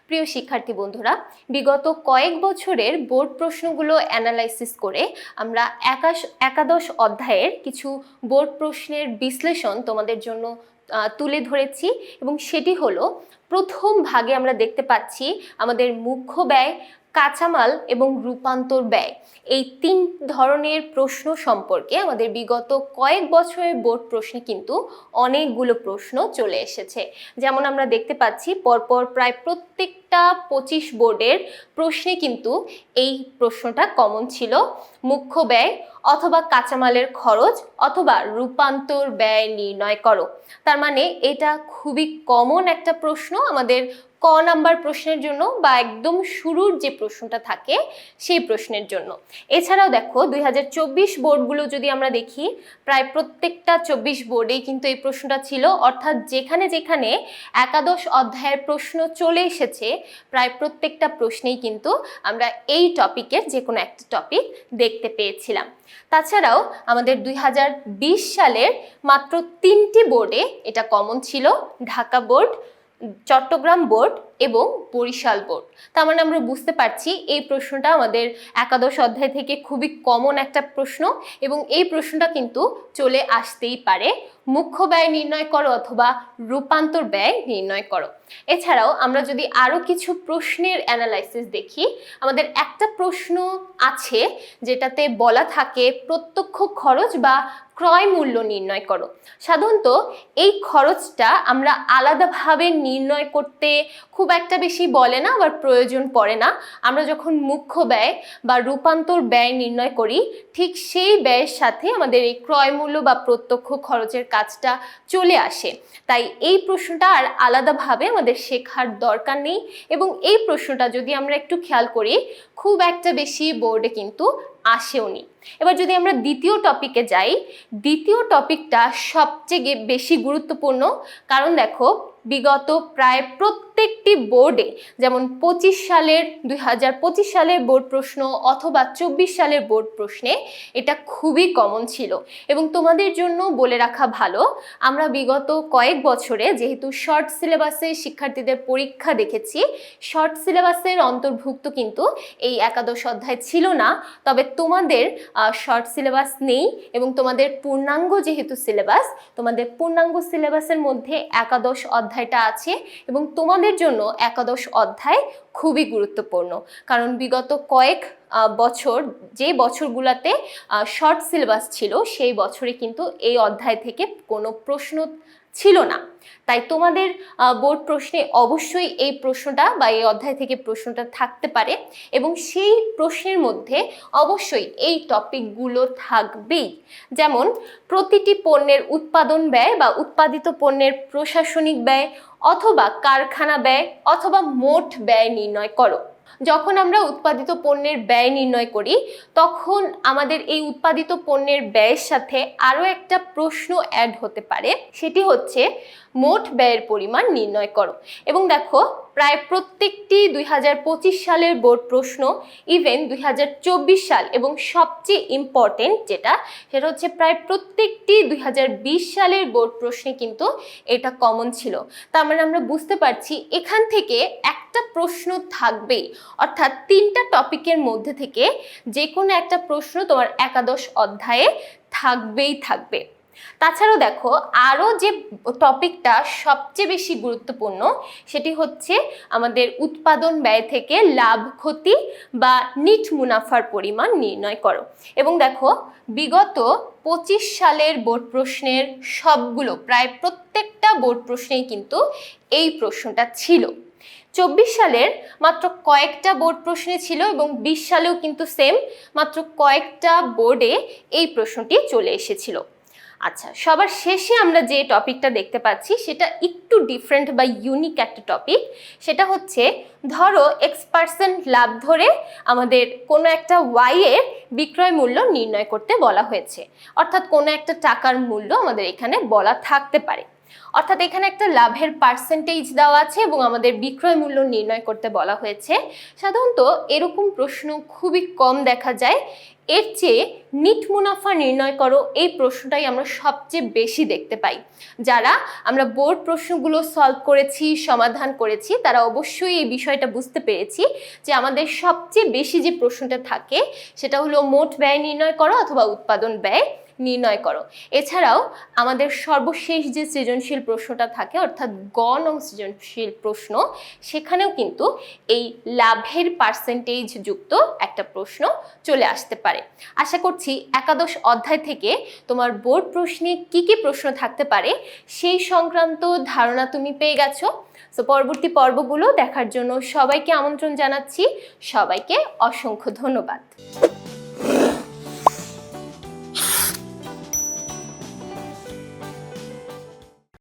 প্রিয় শিক্ষার্থী বন্ধুরা, বিগত কয়েক বছরের বোর্ড প্রশ্নগুলো অ্যানালাইসিস করে আমরা একাদশ অধ্যায়ের কিছু বোর্ড প্রশ্নের বিশ্লেষণ তোমাদের জন্য তুলে ধরেছি এবং সেটি হলো প্রথম ভাগে আমরা দেখতে পাচ্ছি আমাদের মুখ্য ব্যয়, কাঁচামাল এবং রূপান্তর ব্যয়। এই তিন ধরনের প্রশ্ন সম্পর্কে আমাদের বিগত কয়েক বছরের বোর্ড প্রশ্নে কিন্তু অনেকগুলো প্রশ্ন চলে এসেছে। যেমন আমরা দেখতে পাচ্ছি পরপর প্রায় প্রত্যেকটা 25 বোর্ডের প্রশ্নে কিন্তু এই প্রশ্নটা কমন ছিল, মুখ্য ব্যয় অথবা কাঁচামালের খরচ অথবা রূপান্তর ব্যয় নির্ণয় করো। তার মানে এটা খুবই কমন একটা প্রশ্ন আমাদের ক নাম্বার প্রশ্নের জন্য বা একদম শুরুর যে প্রশ্নটা থাকে সেই প্রশ্নের জন্য। এছাড়াও দেখো 2024 বোর্ডগুলো যদি আমরা দেখি, প্রায় প্রত্যেকটা 24 বোর্ডেই কিন্তু এই প্রশ্নটা ছিল, অর্থাৎ যেখানে যেখানে একাদশ অধ্যায়ের প্রশ্ন চলে এসেছে প্রায় প্রত্যেকটা প্রশ্নেই কিন্তু আমরা এই টপিকের যে কোনো একটা টপিক দেখতে পেয়েছিলাম। তাছাড়াও আমাদের 2020 সালের মাত্র 3টি বোর্ডে এটা কমন ছিল, ঢাকা বোর্ড, চট্টগ্রাম বোর্ড এবং বরিশাল বোর্ড। তার মানে আমরা বুঝতে পারছি এই প্রশ্নটা আমাদের একাদশ অধ্যায় থেকে খুবই কমন একটা প্রশ্ন এবং এই প্রশ্নটা কিন্তু চলে আসতেই পারে, মুখ্য ব্যয় নির্ণয় করো অথবা রূপান্তর ব্যয় নির্ণয় করো। এছাড়াও আমরা যদি আরো কিছু প্রশ্নের অ্যানালাইসিস দেখি, আমাদের একটা প্রশ্ন আছে যেটাতে বলা থাকে প্রত্যক্ষ খরচ বা ক্রয় মূল্য নির্ণয় করো। সাধারণত এই খরচটা আমরা আলাদাভাবে নির্ণয় করতে খুব একটা বেশি বলে না, আবার প্রয়োজন পড়ে না। আমরা যখন মুখ্য ব্যয় বা রূপান্তর ব্যয় নির্ণয় করি ঠিক সেই ব্যয়ের সাথে আমাদের এই ক্রয় মূল্য বা প্রত্যক্ষ খরচের কাজটা চলে আসে। তাই এই প্রশ্নটা আর আলাদাভাবে আমাদের শেখার দরকার নেই এবং এই প্রশ্নটা যদি আমরা একটু খেয়াল করি খুব একটা বেশি বোর্ডে কিন্তু আসেওনি। এবার যদি আমরা দ্বিতীয় টপিকে যাই, দ্বিতীয় টপিকটা সবচেয়ে বেশি গুরুত্বপূর্ণ, কারণ দেখো বিগত প্রায় প্রত্যেকটি বোর্ডে, যেমন 2025 সালের বোর্ড প্রশ্ন অথবা 24 সালের বোর্ড প্রশ্নে এটা খুবই কমন ছিল। এবং তোমাদের জন্য বলে রাখা ভালো, আমরা বিগত কয়েক বছরে যেহেতু শর্ট সিলেবাসে শিক্ষার্থীদের পরীক্ষা দেখেছি, শর্ট সিলেবাসের অন্তর্ভুক্ত কিন্তু এই একাদশ অধ্যায় ছিল না। তবে তোমাদের শর্ট সিলেবাস নেই এবং তোমাদের পূর্ণাঙ্গ যেহেতু সিলেবাস, তোমাদের পূর্ণাঙ্গ সিলেবাসের মধ্যে একাদশ অধ্যায়টা আছে এবং তোমাদের জন্য একাদশ অধ্যায় খুবই গুরুত্বপূর্ণ। কারণ বিগত কয়েক বছর যে বছরগুলোতে শর্ট সিলেবাস ছিল সেই বছরে কিন্তু এই অধ্যায় থেকে কোনো প্রশ্ন ছিল না। তাই তোমাদের বোর্ড প্রশ্নে অবশ্যই এই প্রশ্নটা বা এই অধ্যায় থেকে প্রশ্নটা থাকতে পারে এবং সেই প্রশ্নের মধ্যে অবশ্যই এই টপিকগুলো থাকবেই। যেমন প্রতিটি পণ্যের উৎপাদন ব্যয় বা উৎপাদিত পণ্যের প্রশাসনিক ব্যয় অথবা কারখানা ব্যয় অথবা মোট ব্যয় নির্ণয় করো। যখন আমরা উৎপাদিত পণ্যের ব্যয় নির্ণয় করি তখন আমাদের এই উৎপাদিত পণ্যের ব্যয়ের সাথে আরও একটা প্রশ্ন অ্যাড হতে পারে, সেটি হচ্ছে মোট ব্যয়ের পরিমাণ নির্ণয় করো। এবং দেখো প্রায় প্রত্যেকটি 2025 সালের বোর্ড প্রশ্ন, ইভেন 2024 সাল এবং সবচেয়ে ইম্পর্টেন্ট যেটা সেটা হচ্ছে প্রায় প্রত্যেকটি 2020 সালের বোর্ড প্রশ্নে কিন্তু এটা কমন ছিল। তার মানে আমরা বুঝতে পারছি এখান থেকে একটা প্রশ্ন থাকবেই, অর্থাৎ 3টা টপিকের মধ্যে থেকে যে কোনো একটা প্রশ্ন তোমার একাদশ অধ্যায়ে থাকবেই থাকবে। তাছাড়াও দেখো আরও যে টপিকটা সবচেয়ে বেশি গুরুত্বপূর্ণ সেটি হচ্ছে আমাদের উৎপাদন ব্যয় থেকে লাভ ক্ষতি বা নিট মুনাফার পরিমাণ নির্ণয় করো। এবং দেখো বিগত 25 সালের বোর্ড প্রশ্নের সবগুলো প্রায় প্রত্যেকটা বোর্ড প্রশ্নেই কিন্তু এই প্রশ্নটা ছিল। 24 সালের মাত্র কয়েকটা বোর্ড প্রশ্নে ছিল এবং 20 সালেও কিন্তু সেম, মাত্র কয়েকটা বোর্ডে এই প্রশ্নটি চলে এসেছিল। আচ্ছা, সবার শেষে আমরা যে টপিকটা দেখতে পাচ্ছি সেটা একটু ডিফারেন্ট বা ইউনিক একটা টপিক। সেটা হচ্ছে ধরো X% লাভ ধরে আমাদের কোনো একটা Y এর বিক্রয় মূল্য নির্ণয় করতে বলা হয়েছে, অর্থাৎ কোনো একটা টাকার মূল্য আমাদের এখানে বলা থাকতে পারে। অর্থাৎ এখানে একটা লাভের পার্সেন্টেজ দেওয়া আছে এবং আমাদের বিক্রয় মূল্য নির্ণয় করতে বলা হয়েছে। সাধারণত এরকম প্রশ্ন খুবই কম দেখা যায়। এর চেয়ে নিট মুনাফা নির্ণয় করো এই প্রশ্নটাই আমরা সবচেয়ে বেশি দেখতে পাই। যারা আমরা বোর্ড প্রশ্নগুলো সলভ করেছি, সমাধান করেছি, তারা অবশ্যই এই বিষয়টা বুঝতে পেরেছি যে আমাদের সবচেয়ে বেশি যে প্রশ্নটা থাকে সেটা হলো মোট ব্যয় নির্ণয় করো অথবা উৎপাদন ব্যয় নির্ণয় করো। এছাড়াও আমাদের সর্বশেষ যে সৃজনশীল প্রশ্নটা থাকে অর্থাৎ গ নং সৃজনশীল প্রশ্ন, সেখানেও কিন্তু এই লাভের পার্সেন্টেজ যুক্ত একটা প্রশ্ন চলে আসতে পারে। আশা করছি একাদশ অধ্যায় থেকে তোমার বোর্ড প্রশ্নে কি কি প্রশ্ন থাকতে পারে সেই সংক্রান্ত ধারণা তুমি পেয়ে গেছো। তো পরবর্তী পর্বগুলো দেখার জন্য সবাইকে আমন্ত্রণ জানাচ্ছি। সবাইকে অসংখ্য ধন্যবাদ।